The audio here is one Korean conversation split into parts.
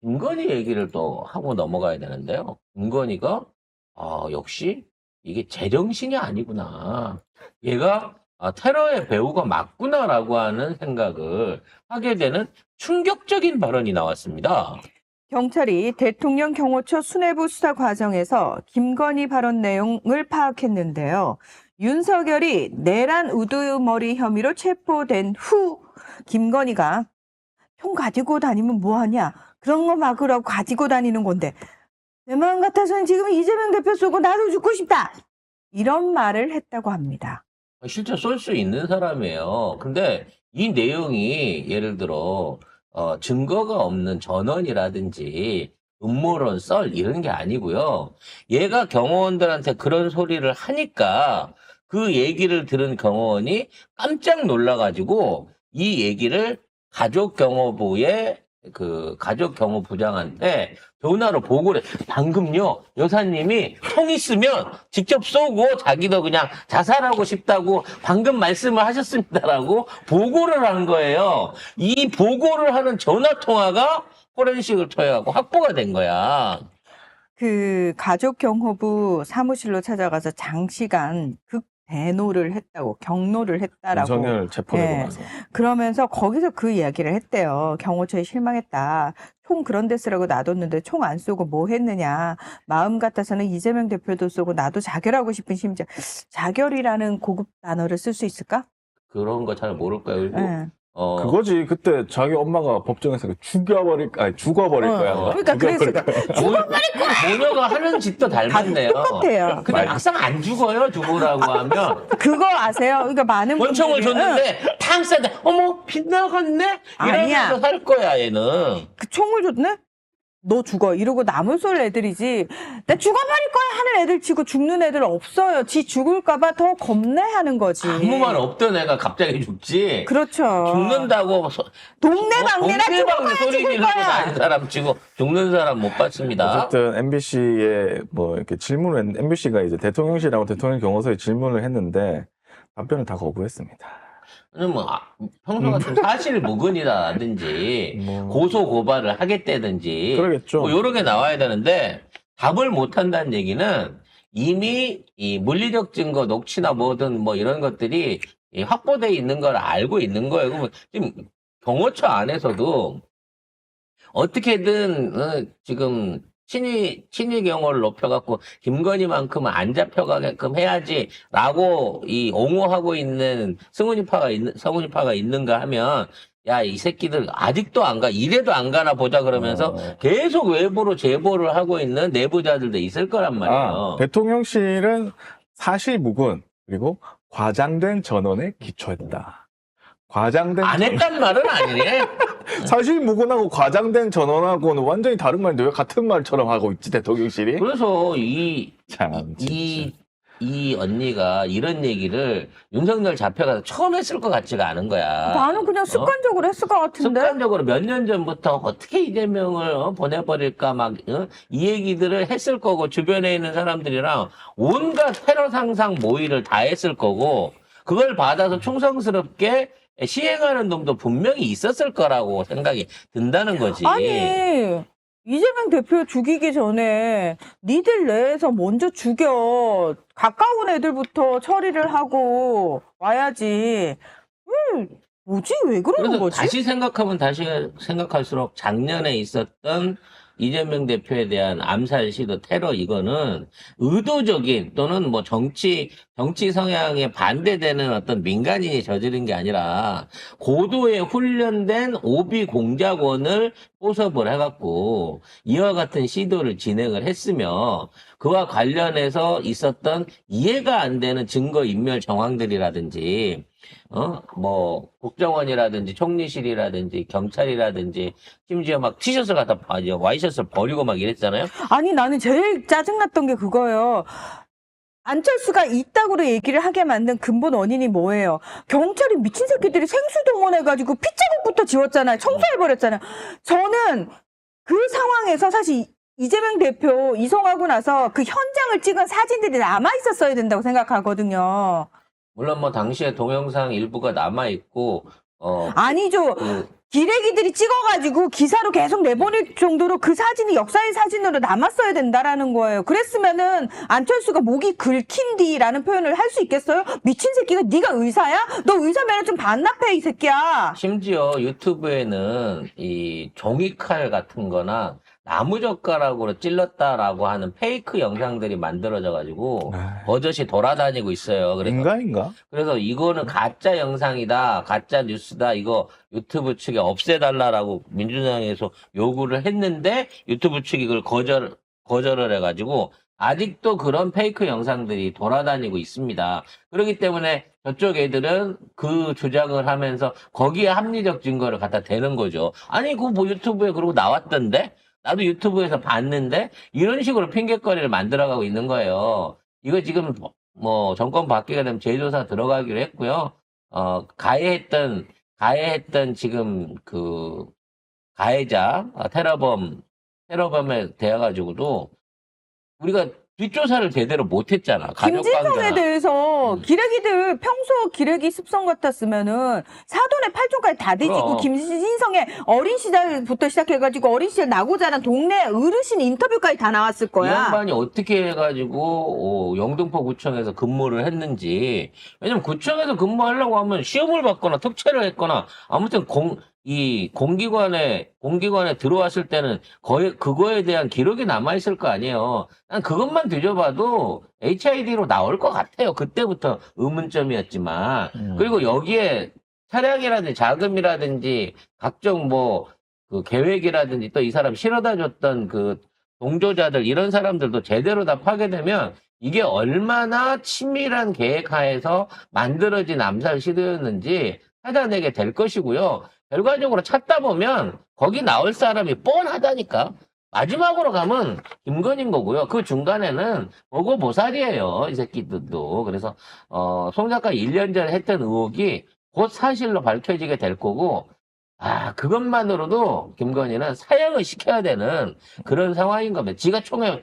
김건희 얘기를 또 하고 넘어가야 되는데요. 김건희가 역시 이게 제정신이 아니구나. 얘가 테러의 배후가 맞구나라고 하는 생각을 하게 되는 충격적인 발언이 나왔습니다. 경찰이 대통령 경호처 수뇌부 수사 과정에서 김건희 발언 내용을 파악했는데요. 윤석열이 내란 우두머리 혐의로 체포된 후 김건희가 총 가지고 다니면 뭐하냐? 그런 거 막으라고 가지고 다니는 건데 내 마음 같아서는 지금 이재명 대표 쏘고 나도 죽고 싶다. 이런 말을 했다고 합니다. 실제 쏠 수 있는 사람이에요. 근데 이 내용이 예를 들어 증거가 없는 전원이라든지 음모론 썰 이런 게 아니고요. 얘가 경호원들한테 그런 소리를 하니까 그 얘기를 들은 경호원이 깜짝 놀라가지고 이 얘기를 가족경호부의 그 가족경호부장한테 전화로 보고를 해. 방금요 여사님이 총 있으면 직접 쏘고 자기도 그냥 자살하고 싶다고 방금 말씀을 하셨습니다라고 보고를 한 거예요. 이 보고를 하는 전화 통화가 포렌식을 통해갖고 확보가 된 거야. 그 가족경호부 사무실로 찾아가서 장시간 대노를 했다고, 경로를 했다라고. 윤석열 체포되고 네. 나서. 그러면서 거기서 그 이야기를 했대요. 경호처에 실망했다. 총 그런 데 쓰라고 놔뒀는데 총 안 쏘고 뭐 했느냐. 마음 같아서는 이재명 대표도 쏘고 나도 자결하고 싶은 심정. 자결이라는 고급 단어를 쓸 수 있을까? 그런 거 잘 모를 거예요. 그리고 네. 그거지. 그때 자기 엄마가 법정에서 죽어버릴 거야. 그러니까 그랬을 거야. 모녀가 하는 짓도 닮았네요. 똑같아요. 근데 막상 안 죽어요, 죽으라고 하면. 그거 아세요? 그러니까 많은 권총을 분들이, 줬는데 탕 쐈는데 어머 빗나갔네? 아니야. 이러면서 살 거야 얘는. 그 총을 줬네? 너 죽어. 이러고 남을 쏠 애들이지. 나 죽어버릴 거야 하는 애들 치고 죽는 애들 없어요. 지 죽을까봐 더 겁내하는 거지. 아무 말 없던 애가 갑자기 죽지. 그렇죠. 죽는다고 동네방네나 죽을 거야, 소리 죽을 지르고 거야. 다니는 사람 치고 죽는 사람 못 봤습니다. 어쨌든 MBC에 뭐 이렇게 질문을 MBC가 이제 대통령실하고 대통령 경호서에 질문을 했는데 답변을 다 거부했습니다. 뭐 평소 같은 사실 무근이라든지 뭐. 고소 고발을 하겠다든지 그러겠죠. 뭐 여러 개 나와야 되는데 답을 못 한다는 얘기는 이미 이 물리적 증거 녹취나 뭐든 뭐 이런 것들이 확보돼 있는 걸 알고 있는 거예요. 그러면 지금 경호처 안에서도 어떻게든 지금 친위 경호를 높여갖고 김건희만큼은 안 잡혀가게끔 해야지라고 이 옹호하고 있는 성훈이파가 있는가 하면 야, 이 새끼들 아직도 안 가, 이래도 안 가나 보자 그러면서 계속 외부로 제보를 하고 있는 내부자들도 있을 거란 말이에요. 대통령실은 사실무근 그리고 과장된 전원에 기초했다. 과장된 안 했단 말은 아니네. 사실무근하고 과장된 전원하고는 완전히 다른 말인데 왜 같은 말처럼 하고 있지 대통령실이? 그래서 참 진짜. 이 언니가 이런 얘기를 윤석열 잡혀가서 처음 했을 것 같지가 않은 거야. 나는 그냥 습관적으로 했을 것 같은데. 습관적으로 몇 년 전부터 어떻게 이재명을 보내버릴까 막 이 얘기들을 했을 거고 주변에 있는 사람들이랑 온갖 테러 상상 모의를 다 했을 거고 그걸 받아서 충성스럽게 시행하는 놈도 분명히 있었을 거라고 생각이 든다는 거지. 아니, 이재명 대표 죽이기 전에 니들 내에서 먼저 죽여. 가까운 애들부터 처리를 하고 와야지. 뭐지? 왜 그러는 그래서 거지? 다시 생각하면 다시 생각할수록 작년에 있었던 이재명 대표에 대한 암살 시도 테러 이거는 의도적인 또는 뭐 정치 성향에 반대되는 어떤 민간인이 저지른 게 아니라 고도의 훈련된 오비 공작원을 포섭을 해갖고 이와 같은 시도를 진행을 했으며 그와 관련해서 있었던 이해가 안 되는 증거인멸 정황들이라든지 뭐 국정원이라든지 총리실이라든지 경찰이라든지 심지어 막 티셔츠 갖다 와이셔츠를 버리고 막 이랬잖아요. 아니, 나는 제일 짜증났던 게 그거예요. 안철수가 이따구로 얘기를 하게 만든 근본 원인이 뭐예요? 경찰이 미친 새끼들이 생수동원해가지고 핏자국부터 지웠잖아요. 청소해버렸잖아요. 저는 그 상황에서 사실 이재명 대표 이송하고 나서 그 현장을 찍은 사진들이 남아있었어야 된다고 생각하거든요. 물론 뭐 당시에 동영상 일부가 남아 있고 아니죠. 기레기들이 찍어가지고 기사로 계속 내보낼 정도로 그 사진이 역사의 사진으로 남았어야 된다라는 거예요. 그랬으면은 안철수가 목이 긁힌디라는 표현을 할 수 있겠어요? 미친 새끼가 네가 의사야? 너 의사면 좀 반납해 이 새끼야. 심지어 유튜브에는 이 종이칼 같은 거나 나무젓가락으로 찔렀다라고 하는 페이크 영상들이 만들어져가지고 버젓이 돌아다니고 있어요. 그래서 이거는 가짜 영상이다, 가짜 뉴스다, 이거 유튜브 측에 없애달라라고 민주당에서 요구를 했는데 유튜브 측이 이걸 거절을 해가지고 아직도 그런 페이크 영상들이 돌아다니고 있습니다. 그렇기 때문에 저쪽 애들은 그 주장을 하면서 거기에 합리적 증거를 갖다 대는 거죠. 아니, 그거 뭐 유튜브에 그러고 나왔던데? 나도 유튜브에서 봤는데? 이런 식으로 핑계거리를 만들어가고 있는 거예요. 이거 지금 뭐 정권 바뀌게 되면 재조사 들어가기로 했고요. 가해했던 지금 그 가해자, 테러범에 대해 가지고도 우리가 뒷조사를 제대로 못했잖아. 김진성에 대해서 기레기들 평소 기레기 습성 같았으면은 사돈의 팔촌까지 다 뒤지고 그럼. 김진성의 어린 시절부터 시작해가지고 어린 시절 나고 자란 동네 어르신 인터뷰까지 다 나왔을 이 거야. 양반이 어떻게 해가지고 영등포 구청에서 근무를 했는지. 왜냐면 구청에서 근무하려고 하면 시험을 받거나 특채를 했거나 아무튼 공기관에 들어왔을 때는 거의 그거에 대한 기록이 남아있을 거 아니에요. 난 그것만 뒤져봐도 HID로 나올 것 같아요. 그때부터 의문점이었지만. 그리고 여기에 차량이라든지 자금이라든지 각종 그 계획이라든지 또 이 사람 실어다 줬던 그 동조자들 이런 사람들도 제대로 다 파괴되면 이게 얼마나 치밀한 계획하에서 만들어진 암살 시도였는지 찾아내게 될 것이고요. 결과적으로 찾다 보면 거기 나올 사람이 뻔하다니까. 마지막으로 가면 김건희인 거고요. 그 중간에는 보고보살이에요. 이 새끼들도. 그래서 송 작가 1년 전에 했던 의혹이 곧 사실로 밝혀지게 될 거고 그것만으로도 김건희는 사형을 시켜야 되는 그런 상황인 겁니다. 지가 총으로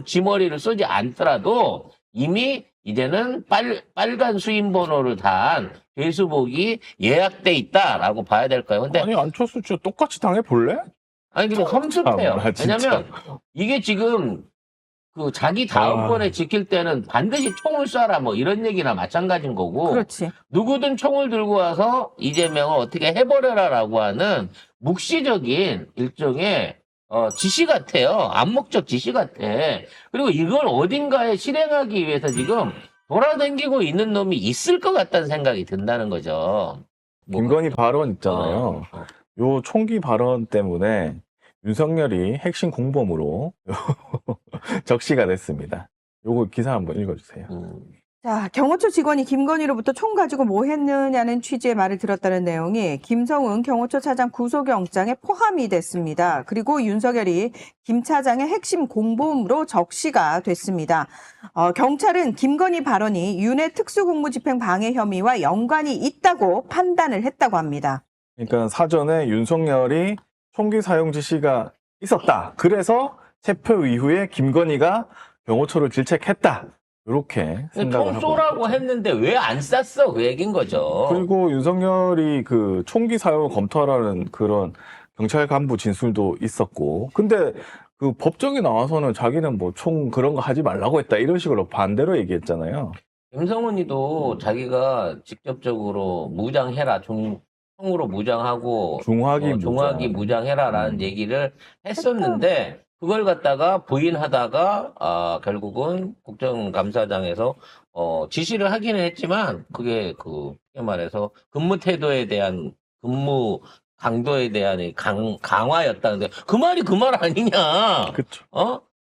지 머리를 쏘지 않더라도 이미 이제는 빨간 수임 번호를 단 죄수복이 예약돼 있다라고 봐야 될 거예요. 근데 아니 안철수 진짜 똑같이 당해볼래? 아니 근데 섭섭해요. 참나, 진짜. 왜냐면 이게 지금 그 자기 다음번에 지킬 때는 반드시 총을 쏴라 뭐 이런 얘기나 마찬가지인 거고 그렇지. 누구든 총을 들고 와서 이재명을 어떻게 해버려라라고 하는 묵시적인 일종의 지시 같아요. 암묵적 지시 같아. 그리고 이걸 어딘가에 실행하기 위해서 지금 돌아다니고 있는 놈이 있을 것 같다는 생각이 든다는 거죠. 김건희 발언 있잖아요. 요 총기 발언 때문에 윤석열이 핵심 공범으로 적시가 됐습니다. 요거 기사 한번 읽어주세요. 자, 경호처 직원이 김건희로부터 총 가지고 뭐 했느냐는 취지의 말을 들었다는 내용이 김성은 경호처 차장 구속영장에 포함이 됐습니다. 그리고 윤석열이 김 차장의 핵심 공범으로 적시가 됐습니다. 경찰은 김건희 발언이 윤의 특수공무집행 방해 혐의와 연관이 있다고 판단을 했다고 합니다. 그러니까 사전에 윤석열이 총기 사용 지시가 있었다. 그래서 체포 이후에 김건희가 경호처를 질책했다. 이렇게 생각을 총 하고 쏘라고 있죠. 했는데 왜 안 쐈어? 그 얘기인 거죠. 그리고 윤석열이 그 총기 사용을 검토하라는 그런 경찰 간부 진술도 있었고, 근데 그 법정에 나와서는 자기는 뭐 총 그런 거 하지 말라고 했다 이런 식으로 반대로 얘기했잖아요. 김성훈이도 자기가 직접적으로 무장해라, 총으로 무장하고 중화기 무장해라라는 얘기를 했었는데 그걸 갖다가 부인하다가 결국은 국정감사장에서 지시를 하기는 했지만 그게 쉽게 말해서 근무 태도에 대한 근무 강도에 대한 강화였다는데 그 말이 그 말 아니냐? 그렇죠.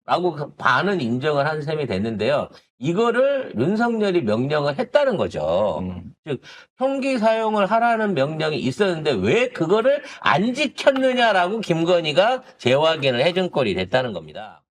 라고 반은 인정을 한 셈이 됐는데요. 이거를 윤석열이 명령을 했다는 거죠. 즉 총기 사용을 하라는 명령이 있었는데 왜 그거를 안 지켰느냐라고 김건희가 재확인을 해준 꼴이 됐다는 겁니다.